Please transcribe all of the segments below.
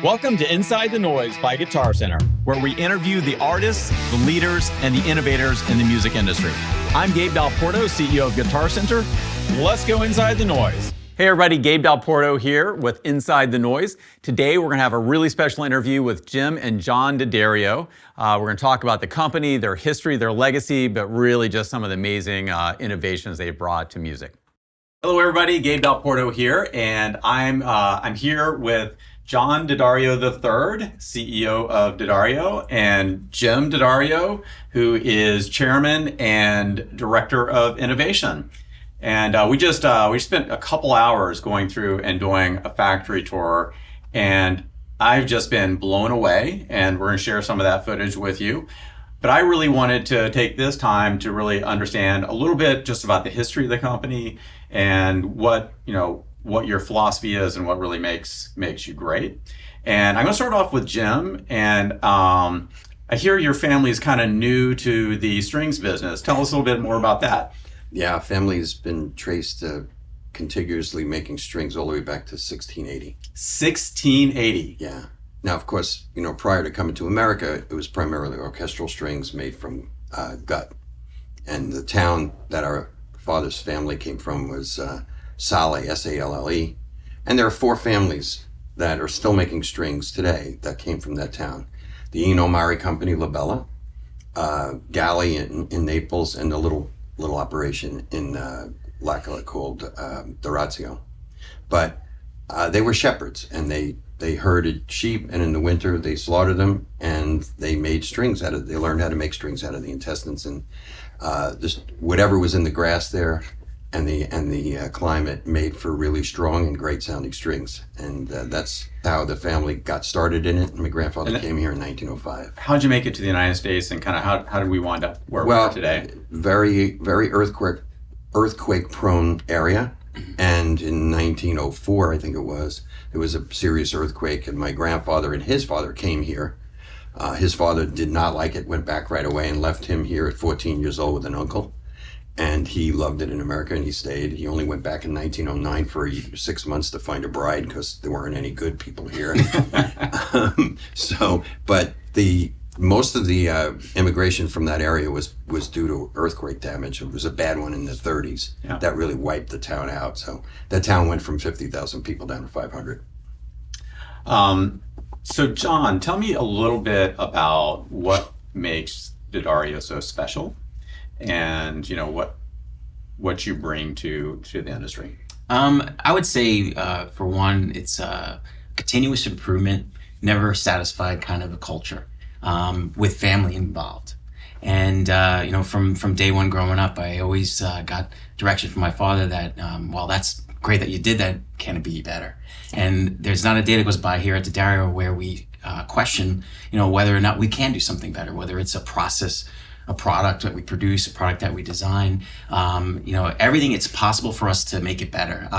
Welcome to Inside the Noise by Guitarcenter, where we interview the artists, the leaders, and the innovators in the music industry. I'm Gabe Dalporto, CEO of Guitarcenter. Let's go inside the noise. Hey everybody, Gabe Dalporto here with Inside the Noise. Today we're going to have a really special interview with Jim and John D'Addario. We're going to talk about the company, their history, their legacy, but really just some of the amazing innovations they've brought to music. Hello everybody, Gabe Dalporto here, and I'm here with John D'Addario III, CEO of D'Addario, and Jim D'Addario, who is chairman and director of innovation. And we spent a couple hours going through and doing a factory tour, and I've just been blown away, and we're going to share some of that footage with you. But I really wanted to take this time to really understand a little bit just about the history of the company and what your philosophy is and what really makes you great. And I'm going to start off with Jim. And I hear your family is kind of new to the strings business. Tell us a little bit more about that. Yeah, family's been traced to contiguously making strings all the way back to 1680. 1680. Yeah. Now, of course, prior to coming to America, it was primarily orchestral strings made from gut. And the town that our father's family came from was Salle, S-A-L-L-E. And there are 4 families that are still making strings today that came from that town. The Eno Mari Company, La Bella, Galli in Naples, and a little operation in L'Aquila called Dorazio. But they were shepherds, and they herded sheep, and in the winter they slaughtered them, and they made strings they learned how to make strings out of the intestines, and whatever was in the grass there and the climate made for really strong and great sounding strings. And that's how the family got started in it. And my grandfather came here in 1905. How'd you make it to the United States, and kind of how did we wind up where we are today? Very, very earthquake prone area. And in 1904, I think it was, there was a serious earthquake, and my grandfather and his father came here. His father did not like it, went back right away, and left him here at 14 years old with an uncle. And he loved it in America, and he stayed. He only went back in 1909 for 6 months to find a bride, because there weren't any good people here. But most of the immigration from that area was due to earthquake damage. It was a bad one in the 30s. Yeah. That really wiped the town out. So that town went from 50,000 people down to 500. So John, tell me a little bit about what makes D'Addario so special, and what you bring to the industry. I would say for one, it's a continuous improvement, never satisfied kind of a culture with family involved. And from day one growing up, I always got direction from my father that well, that's great that you did that, can it be better? And there's not a day that goes by here at D'Addario where we question whether or not we can do something better, whether it's a process, a product that we produce, a product that we design, everything. It's possible for us to make it better.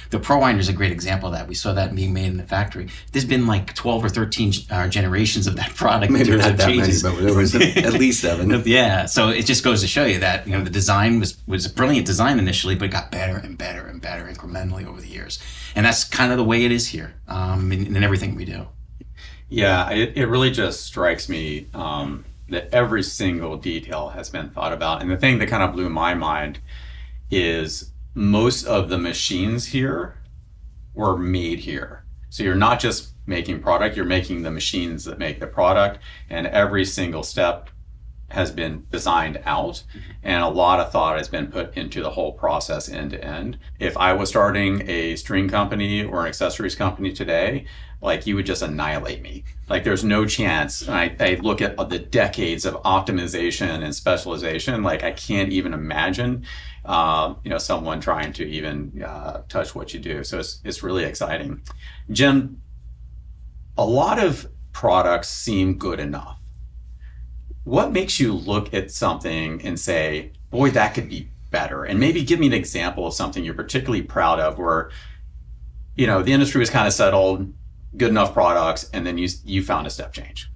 The Pro Winder is a great example of that. We saw that being made in the factory. There's been like 12 or 13 generations of that product. Maybe not that many, but there was at least 7. Yeah, so it just goes to show you that the design was a brilliant design initially, but it got better and better and better incrementally over the years. And that's kind of the way it is here in everything we do. Yeah, it really just strikes me that every single detail has been thought about. And the thing that kind of blew my mind is most of the machines here were made here. So you're not just making product, you're making the machines that make the product, and every single step has been designed out, and a lot of thought has been put into the whole process end to end. If I was starting a string company or an accessories company today, you would just annihilate me. There's no chance. And I look at the decades of optimization and specialization. I can't even imagine, someone trying to even touch what you do. So it's really exciting. Jim, a lot of products seem good enough. What makes you look at something and say, boy, that could be better? And maybe give me an example of something you're particularly proud of where, the industry was kind of settled, good enough products, and then you found a step change.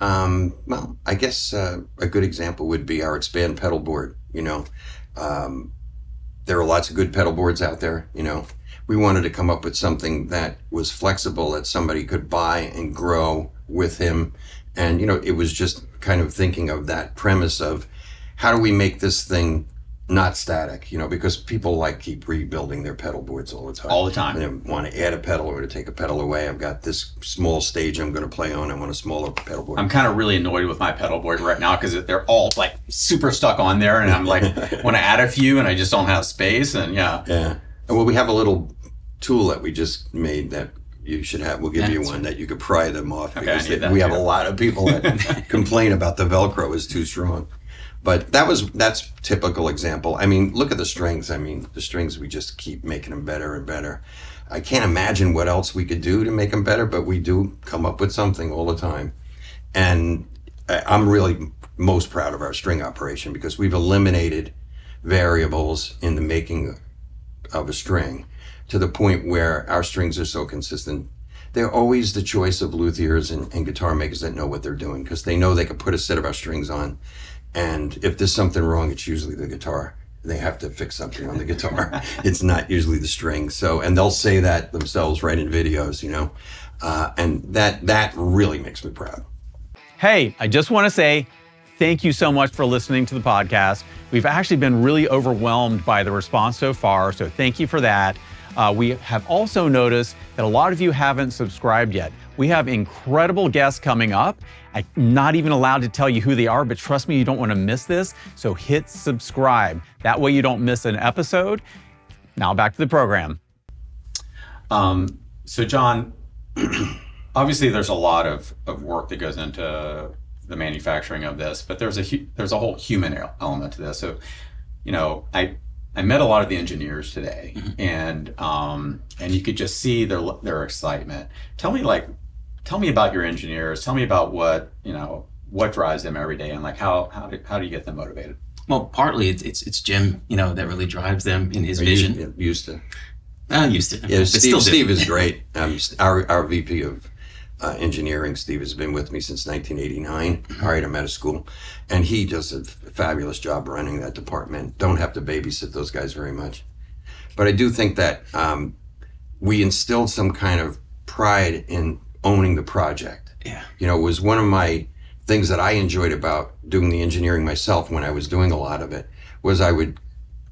Well, I guess a good example would be our Expand pedalboard. There are lots of good pedal boards out there. we wanted to come up with something that was flexible, that somebody could buy and grow with him. And, you know, it was just kind of thinking of that premise of how do we make this thing not static, you know, because people keep rebuilding their pedal boards all the time. All the time. They want to add a pedal or to take a pedal away. I've got this small stage I'm going to play on. I want a smaller pedal board. I'm kind of really annoyed with my pedal board right now because they're all like super stuck on there, and I'm like, want to add a few, and I just don't have space. And yeah. Well, we have a little tool that we just made that you should have. We'll give you one that you could pry them off, because we have a lot of people that complain about the Velcro is too strong. But that's typical example. I mean, look at the strings. I mean, the strings, we just keep making them better and better. I can't imagine what else we could do to make them better, but we do come up with something all the time. And I'm really most proud of our string operation, because we've eliminated variables in the making of a string to the point where our strings are so consistent. They're always the choice of luthiers and guitar makers that know what they're doing, because they know they can put a set of our strings on. And if there's something wrong, it's usually the guitar. They have to fix something on the guitar. It's not usually the string. So, and they'll say that themselves right in videos, you know, and that really makes me proud. Hey, I just want to say thank you so much for listening to the podcast. We've actually been really overwhelmed by the response so far, so thank you for that. We have also noticed that a lot of you haven't subscribed yet. We have incredible guests coming up. I'm not even allowed to tell you who they are, but trust me, you don't want to miss this. So hit subscribe. That way you don't miss an episode. Now back to the program. So John, obviously there's a lot of work that goes into the manufacturing of this, but there's a whole human element to this. So, you know, I met a lot of the engineers today, and you could just see their excitement. Tell me about your engineers. Tell me about what drives them every day, and like how do you get them motivated? Well, partly it's Jim, you know, that really drives them in his vision. Used to. Used to. Yeah, Steve is great. Our VP of engineering, Steve, has been with me since 1989. Hired him out of school, and he does a fabulous job running that department. Don't have to babysit those guys very much, but I do think that we instilled some kind of pride in owning the project. Yeah, you know, it was one of my things that I enjoyed about doing the engineering myself. When I was doing a lot of it, was I would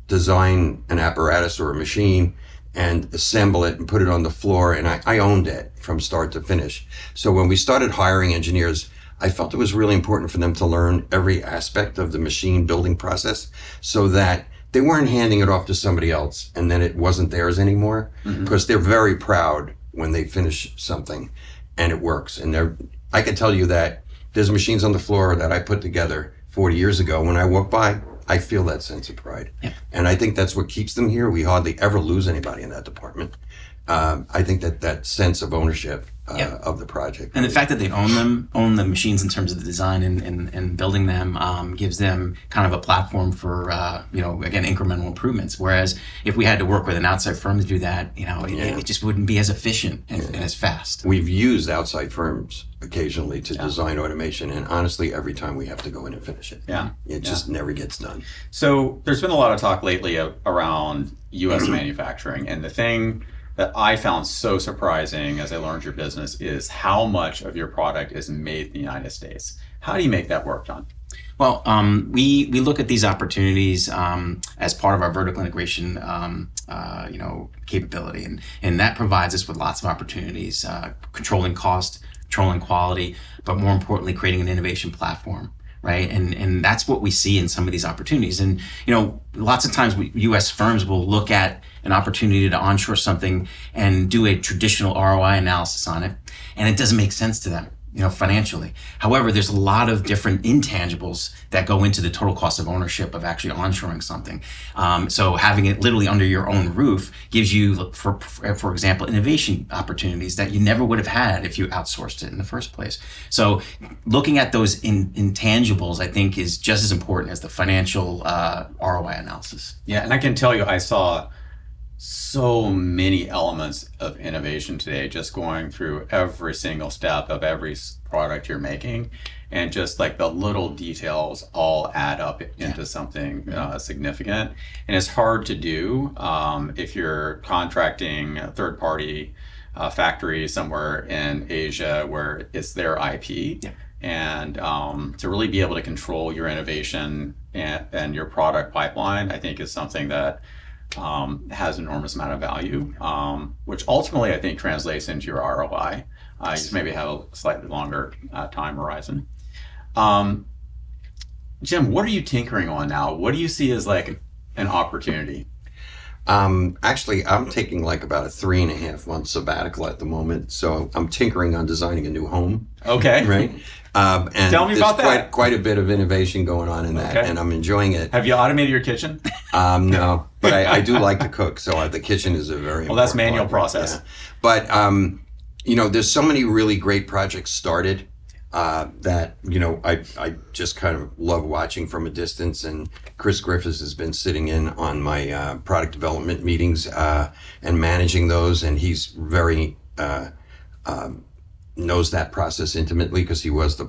design an apparatus or a machine and assemble it and put it on the floor, and I owned it from start to finish. So when we started hiring engineers, I felt it was really important for them to learn every aspect of the machine building process, so that they weren't handing it off to somebody else and then it wasn't theirs anymore, because they're very proud when they finish something and it works. And I can tell you that there's machines on the floor that I put together 40 years ago. When I walk by, I feel that sense of pride. Yeah. And I think that's what keeps them here. We hardly ever lose anybody in that department. I think that sense of ownership of the project. And the fact that they own the machines in terms of the design and building them, gives them kind of a platform for, again, incremental improvements. Whereas if we had to work with an outside firm to do that, it just wouldn't be as efficient and as fast. We've used outside firms occasionally to design automation, and honestly, every time we have to go in and finish it. Yeah. It just never gets done. So there's been a lot of talk lately around U.S. manufacturing, and the thing that I found so surprising as I learned your business is how much of your product is made in the United States. How do you make that work, John? Well, we look at these opportunities as part of our vertical integration, capability, and that provides us with lots of opportunities, controlling cost, controlling quality, but more importantly, creating an innovation platform. Right. And that's what we see in some of these opportunities. And, lots of times U.S. firms will look at an opportunity to onshore something and do a traditional ROI analysis on it. And it doesn't make sense to them, financially. However, there's a lot of different intangibles that go into the total cost of ownership of actually onshoring something. So having it literally under your own roof gives you, for example, innovation opportunities that you never would have had if you outsourced it in the first place. So looking at those intangibles, I think, is just as important as the financial ROI analysis. Yeah, and I can tell you, I saw so many elements of innovation today, just going through every single step of every product you're making, and just like the little details all add up into something significant. And it's hard to do if you're contracting a third party factory somewhere in Asia where it's their IP. Yeah. And to really be able to control your innovation and your product pipeline, I think is something that has an enormous amount of value, which ultimately I think translates into your ROI. You just maybe have a slightly longer time horizon. Jim, what are you tinkering on now? What do you see as like an opportunity? Actually, I'm taking like about a 3.5 month sabbatical at the moment. So I'm tinkering on designing a new home. Okay. Right. And Tell me about that. Quite a bit of innovation going on in that, and I'm enjoying it. Have you automated your kitchen? No, but I do like to cook. So the kitchen is a very Well, that's important manual part. process. Yeah. But, there's so many really great projects started that, I just kind of love watching from a distance. And Chris Griffiths has been sitting in on my product development meetings and managing those. And he's very knows that process intimately because he was the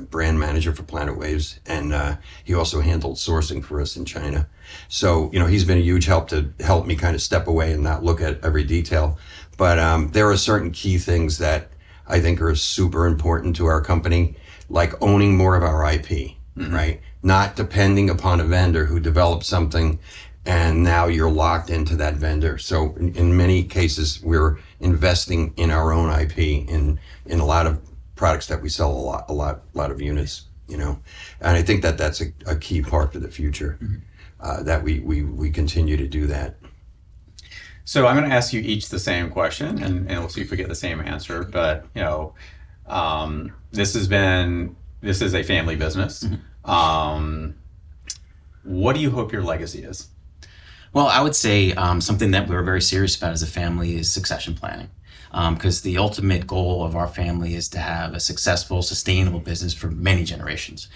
brand manager for Planet Waves. And he also handled sourcing for us in China. So, he's been a huge help to help me kind of step away and not look at every detail. But there are certain key things that I think are super important to our company, like owning more of our IP, right? Not depending upon a vendor who developed something and now you're locked into that vendor. So in many cases, we're investing in our own IP in a lot of products that we sell a lot of units, And I think that that's a key part for the future, that we continue to do that. So I'm going to ask you each the same question, and we'll see if we get the same answer. But this is a family business. What do you hope your legacy is? Well, I would say something that we're very serious about as a family is succession planning. Because the ultimate goal of our family is to have a successful, sustainable business for many generations.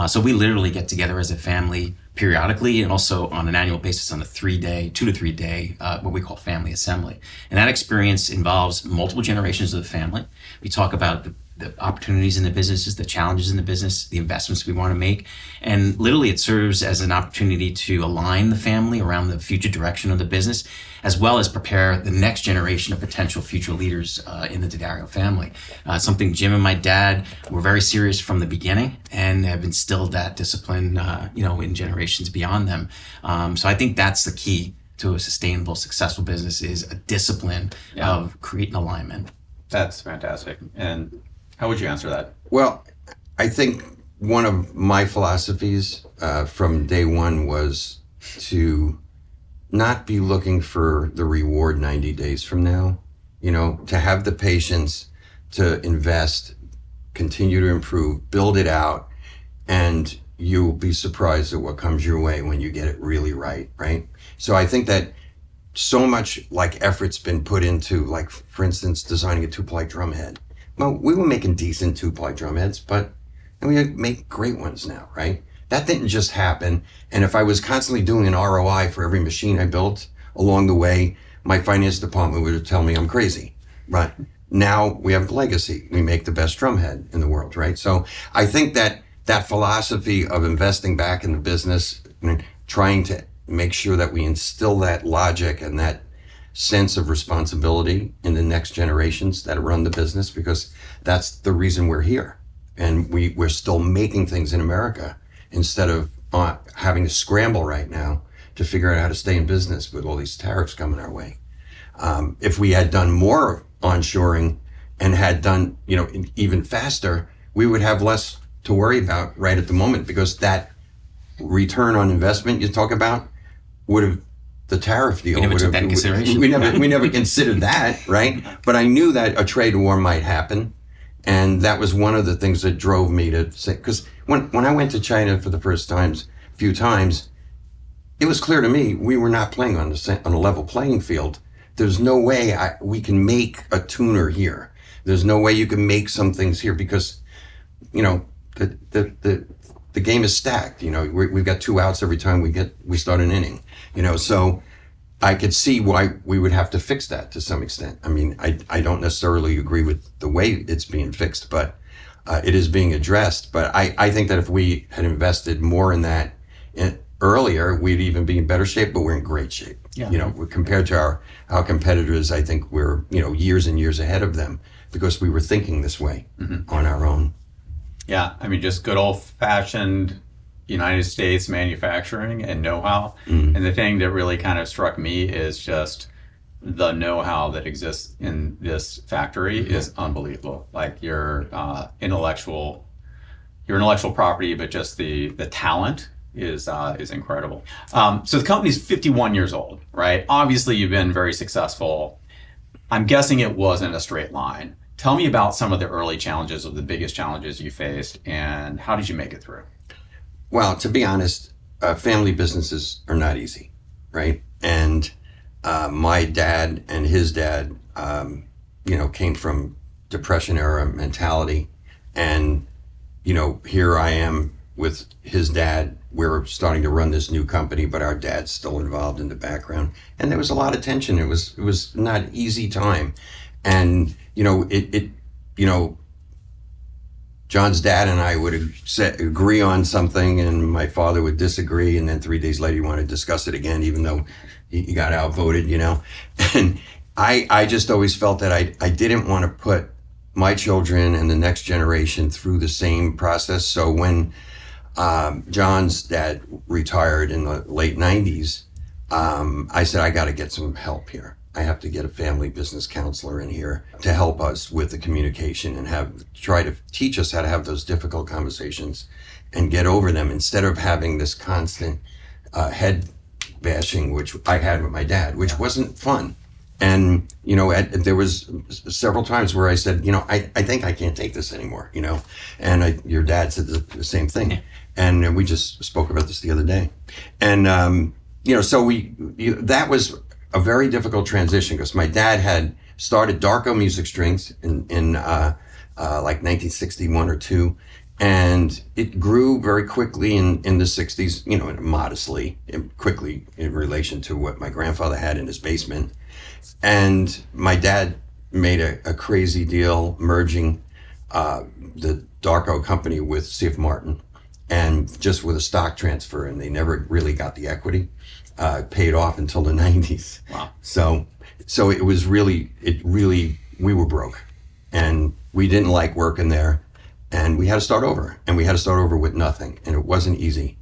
So we literally get together as a family periodically and also on an annual basis on a 2 to 3 day, what we call family assembly. And that experience involves multiple generations of the family. We talk about the opportunities in the businesses, the challenges in the business, the investments we want to make. And literally it serves as an opportunity to align the family around the future direction of the business, as well as prepare the next generation of potential future leaders in the D'Addario family. Something Jim and my dad were very serious from the beginning and have instilled that discipline, in generations beyond them. So I think that's the key to a sustainable, successful business is a discipline of creating alignment. That's fantastic. And how would you answer that? Well, I think one of my philosophies from day one was to not be looking for the reward 90 days from now, to have the patience to invest, continue to improve, build it out, and you'll be surprised at what comes your way when you get it really right? So I think that so much effort's been put into, for instance, designing a 2-ply drum head. Well, we were making decent 2-ply drum heads, but we make great ones now, right? That didn't just happen. And if I was constantly doing an ROI for every machine I built along the way, my finance department would tell me I'm crazy. But now we have the legacy. We make the best drum head in the world, right? So I think that philosophy of investing back in the business, trying to make sure that we instill that logic and that sense of responsibility in the next generations that run the business, because that's the reason we're here. And we're still making things in America instead of having to scramble right now to figure out how to stay in business with all these tariffs coming our way. If we had done more onshoring and had done, even faster, we would have less to worry about right at the moment, because that return on investment you talk about would have, the tariff deal we never took that in consideration. We never considered that, right? But I knew that a trade war might happen, and that was one of the things that drove me to say, because when I went to China for the first few times, it was clear to me we were not playing on a level playing field. There's no way we can make a tuner here. There's no way you can make some things here, because the game is stacked. We've got 2 outs every time we start an inning. So I could see why we would have to fix that to some extent. I mean, I don't necessarily agree with the way it's being fixed, but it is being addressed. But I think that if we had invested more in that earlier, we'd even be in better shape, but we're in great shape. Yeah. You know, compared to our competitors, I think we're, you know, years and years ahead of them because we were thinking this way on our own. Yeah, I mean, just good old-fashioned United States manufacturing and know-how. And the thing that really kind of struck me is just the know-how that exists in this factory is unbelievable. Like your intellectual property, but just the talent is incredible. So the company's 51 years old, right? Obviously, you've been very successful. I'm guessing it wasn't a straight line. Tell me about some of the early challenges or the biggest challenges you faced, and how did you make it through? Well, to be honest, family businesses are not easy, right? And my dad and his dad, you know, came from Depression era mentality. And, you know, here I am with his dad. We're starting to run this new company, but our dad's still involved in the background. And there was a lot of tension. It was not an easy time. And, you know, you know, John's dad and I would agree on something, and my father would disagree, and then 3 days later, he wanted to discuss it again, even though he got outvoted, you know. And I just always felt that I didn't want to put my children and the next generation through the same process. So when John's dad retired in the late 90s, I said, I got to get some help here. I have to get a family business counselor in here to help us with the communication and try to teach us how to have those difficult conversations and get over them instead of having this constant head bashing, which I had with my dad, which wasn't fun. And, you know, there was several times where I said, you know, I think I can't take this anymore, you know, and your dad said the same thing. Yeah. And we just spoke about this the other day. And, you know, so that was a very difficult transition because my dad had started Darko Music Strings in like 1961 or 2, and it grew very quickly in the 60s, you know, modestly, quickly in relation to what my grandfather had in his basement. And my dad made a crazy deal merging the Darko company with C.F. Martin, and just with a stock transfer, and they never really got the equity. Paid off until the 90s. Wow. So it was really, we were broke and we didn't like working there, and we had to start over, and we had to start over with nothing, and it wasn't easy.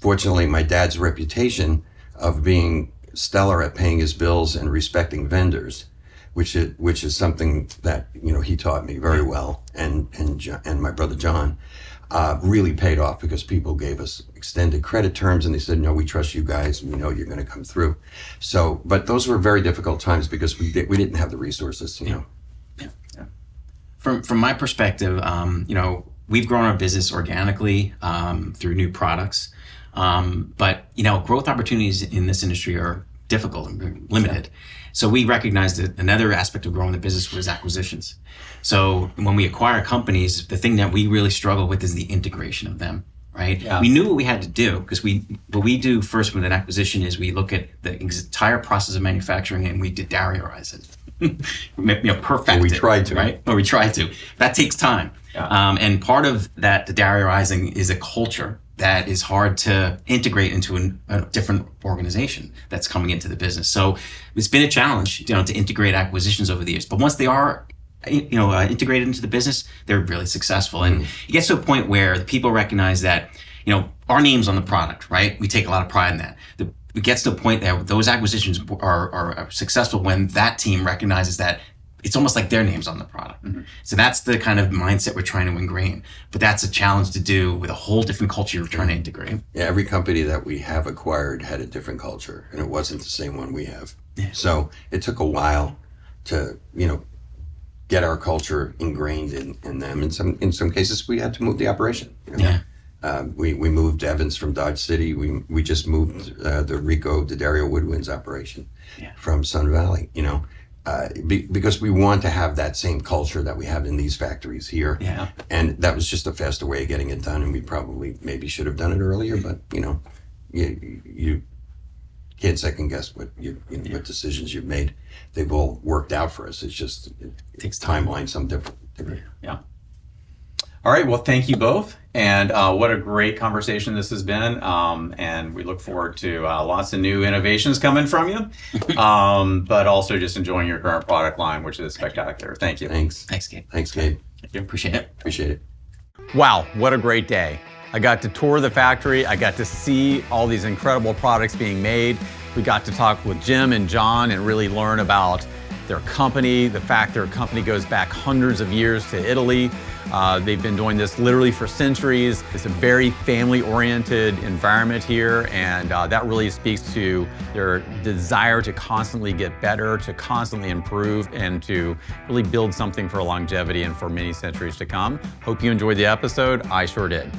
Fortunately, my dad's reputation of being stellar at paying his bills and respecting vendors, which is something that, you know, he taught me very well, and my brother John, really paid off because people gave us extended credit terms and they said, no, we trust you guys and we know you're going to come through. So, but those were very difficult times because we didn't have the resources, you know. Yeah. From my perspective, you know, we've grown our business organically through new products, but, you know, growth opportunities in this industry are difficult and limited. Yeah. So we recognized that another aspect of growing the business was acquisitions. So when we acquire companies, the thing that we really struggle with is the integration of them, right? Yeah. We knew what we had to do because what we do first with an acquisition is we look at the entire process of manufacturing and we D'Addario it. You know, perfect. Well, we tried to. Right? Or we try to. That takes time. Yeah. And part of that D'Addarioizing is a culture that is hard to integrate into a different organization that's coming into the business. So it's been a challenge, you know, to integrate acquisitions over the years. But once they are, you know, integrated into the business, they're really successful. And it gets to a point where the people recognize that, you know, our name's on the product, right? We take a lot of pride in that. It gets to a point that those acquisitions are successful when that team recognizes that it's almost like their name's on the product. Mm-hmm. So that's the kind of mindset we're trying to ingrain. But that's a challenge to do with a whole different culture you're trying to integrate. Yeah, every company that we have acquired had a different culture, and it wasn't the same one we have. Yeah. So it took a while to, you know, get our culture ingrained in them. In some cases, we had to move the operation. You know? Yeah. We moved Evans from Dodge City. We just moved the Rico D'Addario Woodwinds operation from Sun Valley, you know. Because we want to have that same culture that we have in these factories here. Yeah. And that was just a faster way of getting it done, and we probably maybe should have done it earlier, but, you know, you can't second guess what what decisions you've made. They've all worked out for us. It's just it takes time. timeline, some different. Yeah. All right. Well, thank you both. And what a great conversation this has been. And we look forward to lots of new innovations coming from you, but also just enjoying your current product line, which is spectacular. Thank you. Thanks. Thanks, Gabe. Thanks, Gabe. Thank you. Appreciate it. Appreciate it. Wow, what a great day. I got to tour the factory. I got to see all these incredible products being made. We got to talk with Jim and John and really learn about their company, the fact their company goes back hundreds of years to Italy. They've been doing this literally for centuries. It's a very family-oriented environment here, and that really speaks to their desire to constantly get better, to constantly improve, and to really build something for longevity and for many centuries to come. Hope you enjoyed the episode. I sure did.